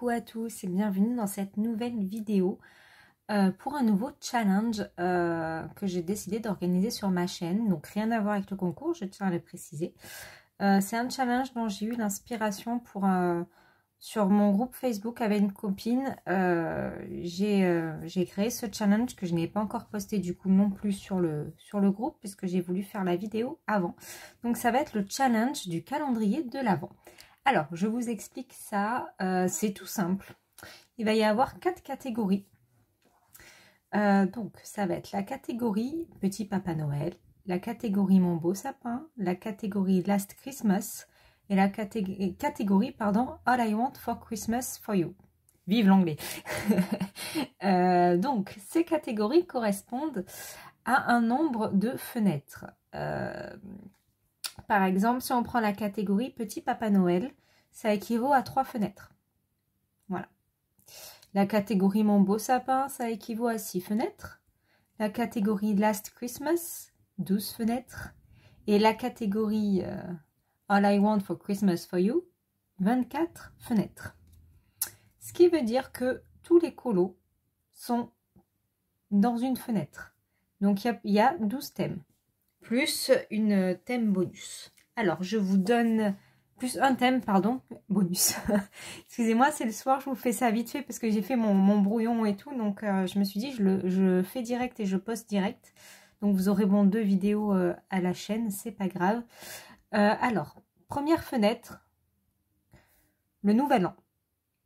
Coucou à tous et bienvenue dans cette nouvelle vidéo pour un nouveau challenge que j'ai décidé d'organiser sur ma chaîne. Donc rien à voir avec le concours, je tiens à le préciser. C'est un challenge dont j'ai eu l'inspiration pour sur mon groupe Facebook avec une copine. J'ai créé ce challenge que je n'ai pas encore posté du coup non plus sur le groupe puisque j'ai voulu faire la vidéo avant. Donc ça va être le challenge du calendrier de l'Avent. Alors, je vous explique ça, c'est tout simple. Il va y avoir 4 catégories. Donc, ça va être la catégorie Petit Papa Noël, la catégorie Mon Beau Sapin, la catégorie Last Christmas et la catégorie, pardon, All I Want for Christmas for You. Vive l'anglais. Donc, ces catégories correspondent à un nombre de fenêtres. Par exemple, si on prend la catégorie Petit Papa Noël, ça équivaut à 3 fenêtres. Voilà. La catégorie Mon Beau Sapin, ça équivaut à 6 fenêtres. La catégorie Last Christmas, 12 fenêtres. Et la catégorie All I Want for Christmas for You, 24 fenêtres. Ce qui veut dire que tous les colos sont dans une fenêtre. Donc, il y a 12 thèmes. Plus une thème bonus. Alors, je vous donne plus un thème, pardon, bonus. Excusez-moi, c'est le soir, je vous fais ça vite fait parce que j'ai fait mon brouillon et tout. Donc, je me suis dit, je fais direct et je poste direct. Donc, vous aurez 2 vidéos à la chaîne, c'est pas grave. Alors, première fenêtre, le nouvel an.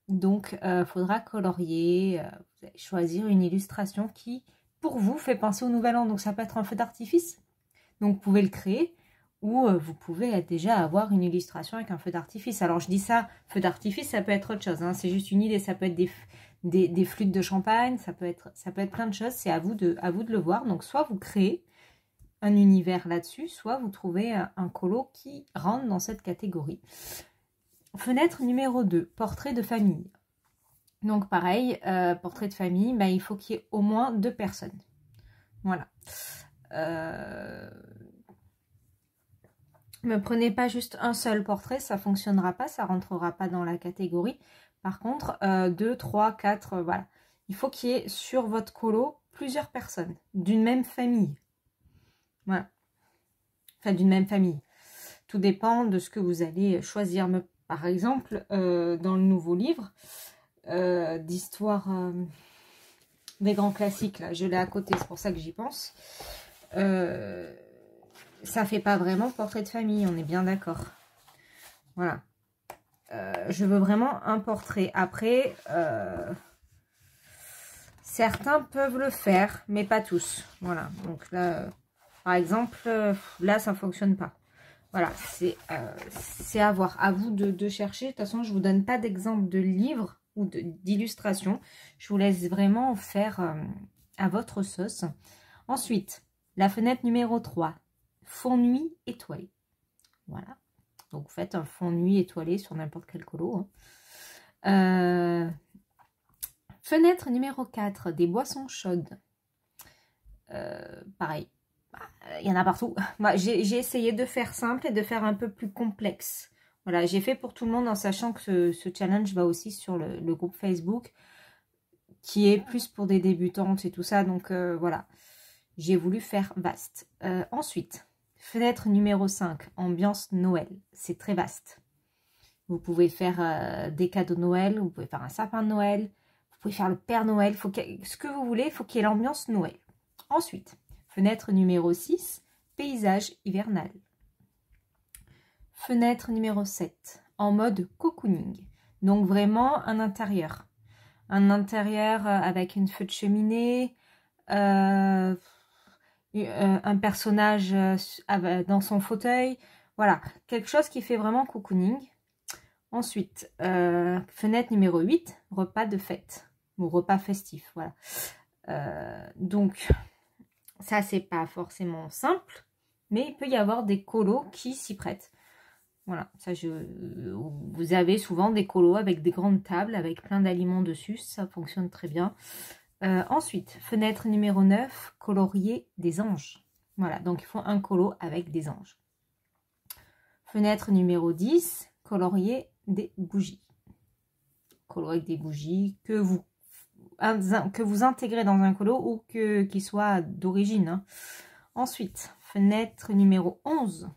Donc, faudra colorier, vous allez choisir une illustration qui, pour vous, fait penser au nouvel an. Donc, ça peut être un feu d'artifice. Donc, vous pouvez le créer ou vous pouvez déjà avoir une illustration avec un feu d'artifice. Alors, je dis ça, feu d'artifice, ça peut être autre chose. Hein. C'est juste une idée. Ça peut être des flûtes de champagne. Ça peut être plein de choses. C'est à vous de le voir. Donc, soit vous créez un univers là-dessus, soit vous trouvez un colo qui rentre dans cette catégorie. Fenêtre numéro 2, portrait de famille. Donc, pareil, portrait de famille, bah, il faut qu'il y ait au moins 2 personnes. Voilà. Ne prenez pas juste un seul portrait, ça fonctionnera pas, ça rentrera pas dans la catégorie. Par contre, 2, 3, 4, voilà. Il faut qu'il y ait sur votre colo plusieurs personnes d'une même famille. Voilà. Enfin, d'une même famille. Tout dépend de ce que vous allez choisir. Par exemple, dans le nouveau livre d'histoire des grands classiques, là, je l'ai à côté, c'est pour ça que j'y pense. Ça fait pas vraiment portrait de famille, on est bien d'accord. Voilà. Je veux vraiment un portrait. Après, certains peuvent le faire, mais pas tous. Voilà. Donc là, par exemple, là, ça fonctionne pas. Voilà, c'est à voir. À vous de chercher. De toute façon, je vous donne pas d'exemple de livre ou d'illustration. Je vous laisse vraiment faire à votre sauce. Ensuite, la fenêtre numéro 3. Fond nuit étoilé. Voilà. Donc, vous faites un fond nuit étoilé sur n'importe quel colo. Hein. Fenêtre numéro 4. Des boissons chaudes. Pareil. Il y en a partout. J'ai essayé de faire simple et de faire un peu plus complexe. Voilà, j'ai fait pour tout le monde en sachant que ce challenge va aussi sur le groupe Facebook qui est plus pour des débutantes et tout ça. Donc, voilà. J'ai voulu faire vaste. Ensuite, fenêtre numéro 5, ambiance Noël. C'est très vaste. Vous pouvez faire des cadeaux Noël, vous pouvez faire un sapin de Noël, vous pouvez faire le Père Noël. Ce que vous voulez, il faut qu'il y ait l'ambiance Noël. Ensuite, fenêtre numéro 6, paysage hivernal. Fenêtre numéro 7, en mode cocooning. Donc vraiment un intérieur. Un intérieur avec une feu de cheminée, un personnage dans son fauteuil. Voilà, quelque chose qui fait vraiment cocooning. Ensuite, fenêtre numéro 8, repas de fête. Ou repas festif, voilà. Donc, ça, c'est pas forcément simple, mais il peut y avoir des colos qui s'y prêtent. Voilà, ça, vous avez souvent des colos avec des grandes tables, avec plein d'aliments dessus, ça fonctionne très bien. Ensuite, fenêtre numéro 9, colorier des anges. Voilà, donc il faut un colo avec des anges. Fenêtre numéro 10, colorier des bougies. colo avec des bougies que vous intégrez dans un colo ou qu'il soit d'origine. Hein. Ensuite, fenêtre numéro 11.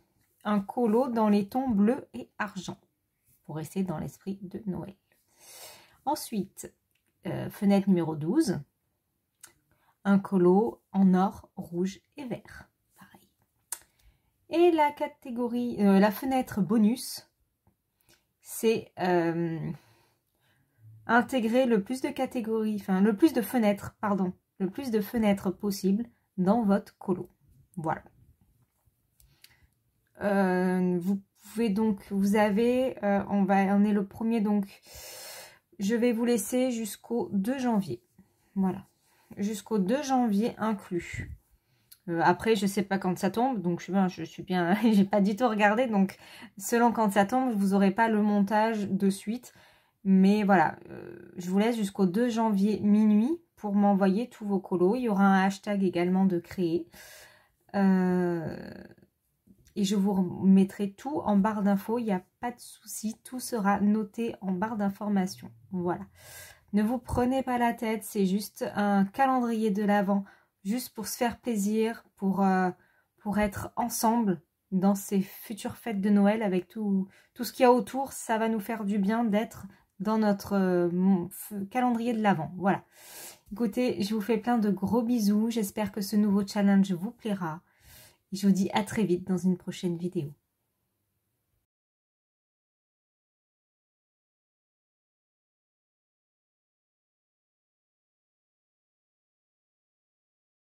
Un colo dans les tons bleu et argent. Pour rester dans l'esprit de Noël. Ensuite, fenêtre numéro 12. Un colo en or, rouge et vert. Pareil. Et la catégorie, la fenêtre bonus, c'est intégrer le plus de catégories, enfin le plus de fenêtres, pardon, le plus de fenêtres possible dans votre colo. Voilà. Vous pouvez donc, vous avez, on est le premier, donc je vais vous laisser jusqu'au 2 janvier. Voilà. Jusqu'au 2 janvier inclus. Après, je sais pas quand ça tombe, donc je suis bien, j'ai pas du tout regardé, donc selon quand ça tombe, vous n'aurez pas le montage de suite. Mais voilà, je vous laisse jusqu'au 2 janvier minuit pour m'envoyer tous vos colos. Il y aura un hashtag également de créer. Et je vous mettrai tout en barre d'infos, il n'y a pas de souci, tout sera noté en barre d'informations. Voilà. Ne vous prenez pas la tête, c'est juste un calendrier de l'Avent, juste pour se faire plaisir, pour être ensemble dans ces futures fêtes de Noël avec tout ce qu'il y a autour. Ça va nous faire du bien d'être dans notre calendrier de l'Avent. Voilà. Écoutez, je vous fais plein de gros bisous. J'espère que ce nouveau challenge vous plaira. Et je vous dis à très vite dans une prochaine vidéo.